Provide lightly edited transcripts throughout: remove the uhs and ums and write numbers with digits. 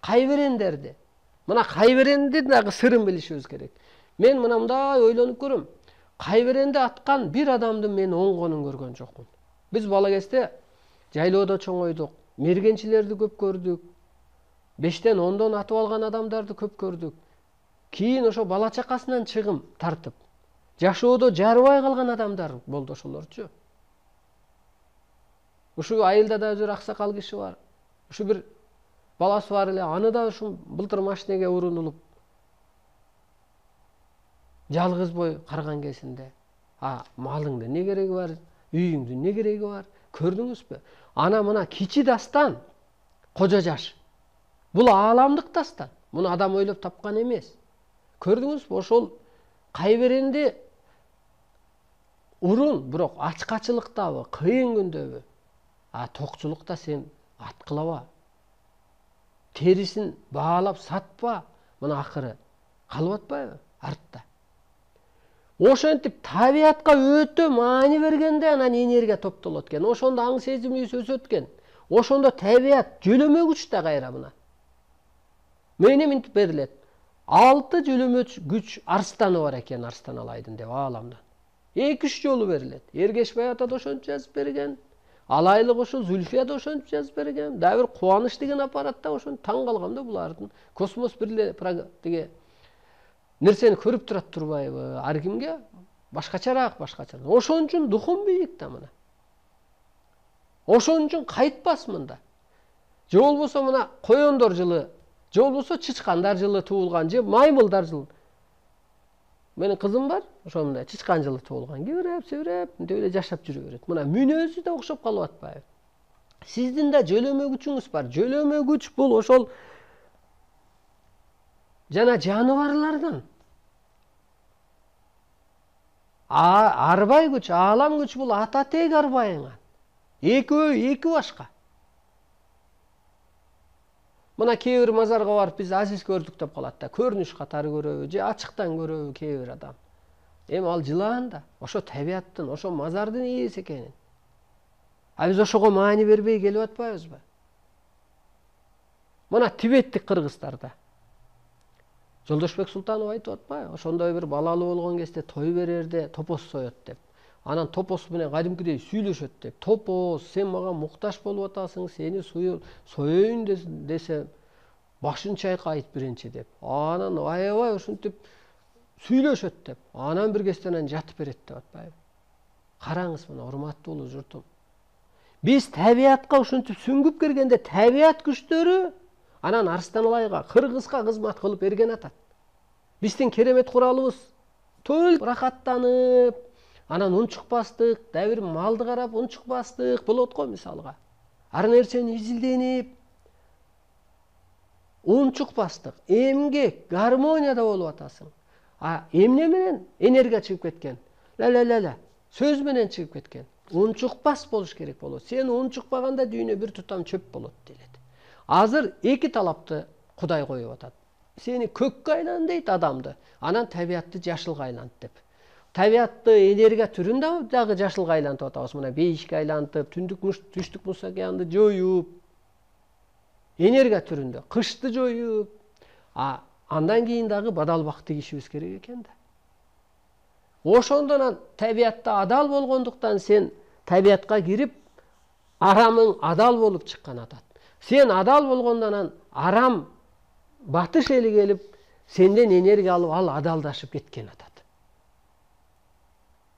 кайберендерди. Мына кайберендин дагы сырын билишибиз керек. Мен мындай ойлонуп көрөм. Кайберенди аткан бир адамдын мен оңгонун көргөн жокмун. Биз бала кезде жайлоодо чоңойдук, мергенчилерди көп көрдүк. 5тен 10дон атып алган адамдарды көп көрдүк. Кийин ошо бала чакасынан чыгым тартып, жашоодо жарыбай калган адамдар болду ошолорчу. Ушу айылда да бир аксакал киши бар. Ушу бир баласы бар эле, аны да ушу былтыр машинеге урунулуп жалгыз бой карган кезинде. Малыңдын не кереги бар? Үйүңдүн не кереги бар? Көрдүңүзбү? Ана мына кичи дастан кожо жаш. Бул ааламдык дастан. Муну адам ойлоп тапкан эмес. Көрдүңүзбү? Ошол кайберенди урун, бирок ачкачылыктабы, кыйын күндөбү? Токчулукта сен аткылаба. Терисин баалап сатпа. Мына акыры калып атпайбы? Артта. Ошентип табиатка өтө маани бергенде анан энергия топтолот экен. Ошондо аң сезимибиз өсөт экен. Ошондо табиат жөлөмө күч да кайра мына. Мени минтип берилет. 6 жөлөмө күч арстаны бар экен, Арстан Алайдын деп ааламдан. 2-3 жолу берилет. Эргешбай ата да ошончо жазып берген. Алайлык ошо Зүлфия да ошончо жазып берген. Дагы бир Кубаныч деген аппаратта ошон таң калгам да булардын. Космос бирле тиге нерсени көрүп турат турбайбы? Ар кимге башкачараак. Ошон үчүн духум бийик да мына. Ошон үчүн кайтпас мында. Же болбосо мына коёндор жылы, же болбосо чычкандар жылы туулган, же маймылдар жылы. Менин кызым бар, ошондой чычкан жылы туулган. Кибиреп, мынтип эле жашап жүрө берет. Мына мүнөзү да окшоп калып атпайбы? Сиздин да жөлөмө күчүңүз бар. Жөлөмө күч бул ошол жана жаныбарлардан. Арбай күч, аалам күч бул ата тег арбайыңа. Эки башка. Мына кээ бир мазарга барып биз азиз көрдүк деп калат да. Көрүнүш катары көрөбү, же ачыктан көрөбү кээ бир адам. Эми ал жылаан да, ошо табиаттын, ошо мазардын ээси экенин. Биз ошого маани бербей келип атпайбызбы? Мына Тибеттик кыргыздарда Жолдошбек Султанов айтып атпайбы? Ошондой бир балалуу болгон кезде той берерде топос соёт деп. Анан топос менен кадимкидей сүйлөшөт деп. Топос, сен мага муктаж болуп атасың, сени соёюн десем, башын чайкайт биринчи деп. Анан аябай ушинтип сүйлөшөт деп. Анан бир кестенен жатып берет деп атпайбы? Караңыз мына, урматтуу улуу журтум. Биз табиатка ушинтип сүңгүп киргенде табиат күчтөрү анан Арстан Алайга, кыргызга кызмат кылып берген атат. Биздин керемет куралыбыз төл рахаттанып, анан унчукпастык, дагы бир малды карап унчукпастык болот го мисалга. Ар нерсени изилденип, унчукпастык, эмгек, гармонияда болуп атасың. Эмне менен энергия чыгып кеткен? Сөз менен чыгып кеткен. Унчукпас болуш керек болот. Сен унчукпаганда дүйнө бир тутам чөп болот делет. Азыр эки талапты Кудай коюп атат. Сени көккө айлан дейт адамды, анан табиатты жашылга айлант деп. Табиатты энергия түрүндө дагы жашылга айлантып атабыз. Мына бейишке айлантып, түштүк муз океанды жоюп, энергия түрүндө кышты жоюп, андан кийин дагы бадалбак тигишибиз керек экен да. Ошондон табиатта адал болгондуктан сен табиатка кирип, арамың адал болуп чыккан атат. Сен адал болгондон арам батыш эли келип, сенден энергия алып, ал адалдашып кеткен атат.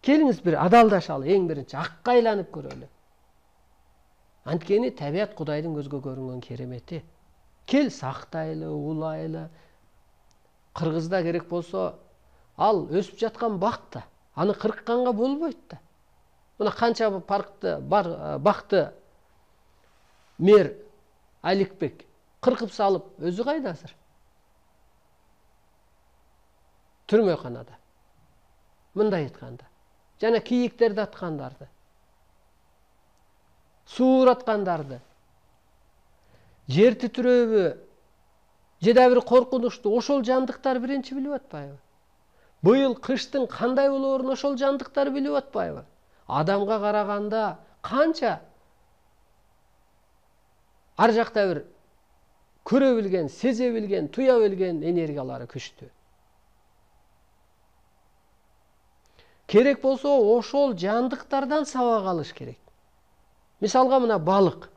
Келиңиз бир адалдашалы, эң биринчи акка айланып көрөлү. Анткени табиат Кудайдын көзгө көрүнгөн керемети. Кел сактайлы, улайлы. Кыргызда керек болсо, ал өсүп жаткан бакта, аны кыркканга болбойт да. Мына канча бакты мэр Аликбек кыркып салып, өзү кайда азыр? Түрмөканада. Мындай айтканда. Жана кийиктерди аткандарды. Суур аткандарды. Жер титирөбү, же да бир коркунучту ошол жандыктар биринчи билип атпайбы? Быйыл кыштын кандай болоорун ошол жандыктар билип атпайбы? Адамга караганда канча ар жакта бир көрө билген, сезе билген, туя билген энергиялары күчтүү. Керек болсо ошол жандыктардан сабак алыш керек. Мисалга мына балык.